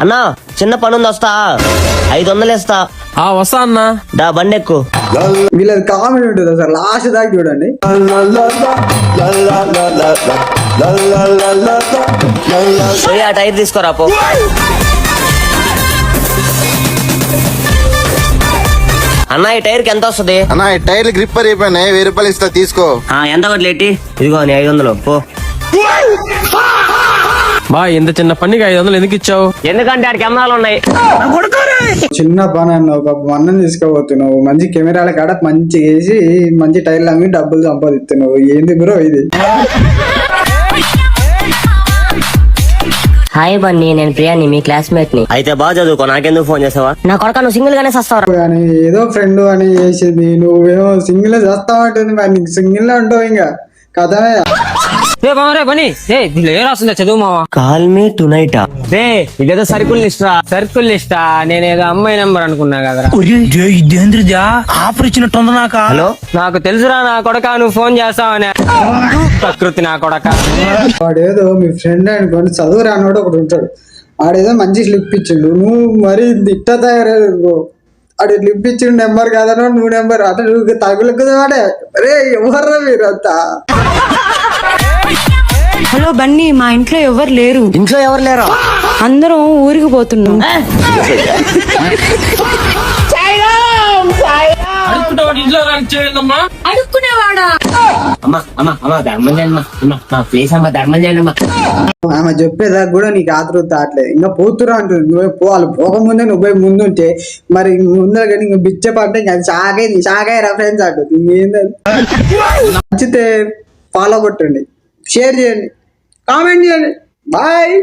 అన్నా చిన్న పనుంది వస్తా 500 ఇస్తా. వస్తా అన్నా. దా బండెక్కు. వీళ్ళది కామెడీ ఉంటుంది సార్, లాస్ట్ దాకా చూడండి. పోయి ఆ టైర్ తీసుకోరా పో. అన్నా ఈ టైర్ కి ఎంత వస్తుంది? అన్నా ఈ టైర్లు గ్రిప్పర్ అయిపోయినాయి, 1000 రూపాయలు ఇస్తా తీసుకో. ఎంత కొట్లేటి? ఇదిగో నీ 500 పో. బా ఇంత చిన్న పనికి 500 ఎందుకు ఇచ్చావు? ఎందుకంటే ఆడ కెమెరాలు ఉన్నాయి. చిన్న పని అన్నావు, పాపం అన్నం తీసుకోబోతున్నావు, మంచి కెమెరాల కాడ మంచి వేసి మంచి టైర్లు అమ్మి డబ్బులు సంపాదిస్తున్నావు. ఏంది బ్రో ఇది? హాయ్ బన్నీ, నేను ప్రియాని, మీ క్లాస్మేట్ ని. అయితే బాగా చదువుకో, నాకెందుకు ఫోన్ చేసావా? నా కొడుక నువ్వు సింగిల్ గానే వస్తావు కానీ ఏదో ఫ్రెండ్ అని చేసింది, నువ్వేమో సింగిల్ చేస్తావంటుంది, మరి నీకు సింగిల్ అంటావు ఇంకా కథమే. చదువు మావా. Call me tonight. ఇదేదో సర్కిల్ లిస్టా? సర్కిల్ లిస్టా? నేనేదో అమ్మాయి నెంబర్ అనుకున్నా కదరా. ఆఫర్ ఇచ్చినట్టుంది నాకు. హలో, నాకు తెలుసురా నా కొడక, నువ్వు ఫోన్ చేస్తావనే ప్రకృతి నా కొడక. వాడేదో మీ ఫ్రెండ్ అనుకోండి, చదువు రానోడు ఒకటి ఉంటాడు, ఆడేదో మంచి స్లిప్ ఇచ్చిండు, నువ్వు మరి దిట్ట తయారు. ఆడు స్లిప్ ఇచ్చిండు, నెంబర్ కాదనో నువ్వు నెంబర్ అంటే నువ్వు తగులుకుదా వాడే. అరే ఎవర్రా మీరంతా? హలో బన్నీ, మా ఇంట్లో ఎవరు లేరు. ఇంట్లో ఎవరు లేరా? అందరం ఊరికి పోతున్నాం. ఆమె చెప్పేదాకా కూడా నీకు ఆతృత అట్లే ఇంకా పోతురా అంటుంది. నువ్వే పోవాలి, పోకముందే నువ్వే ముందుంటే మరి ముందర కానీ ఇంకా బిచ్చ పడితే ఇంకా షాకాయ రెఫరెన్స్ అంటుంది. ఇంకేంది? నచ్చితే ఫాలో కొట్టండి, షేర్ చేయండి, కామెంట్ చేయండి. బాయ్.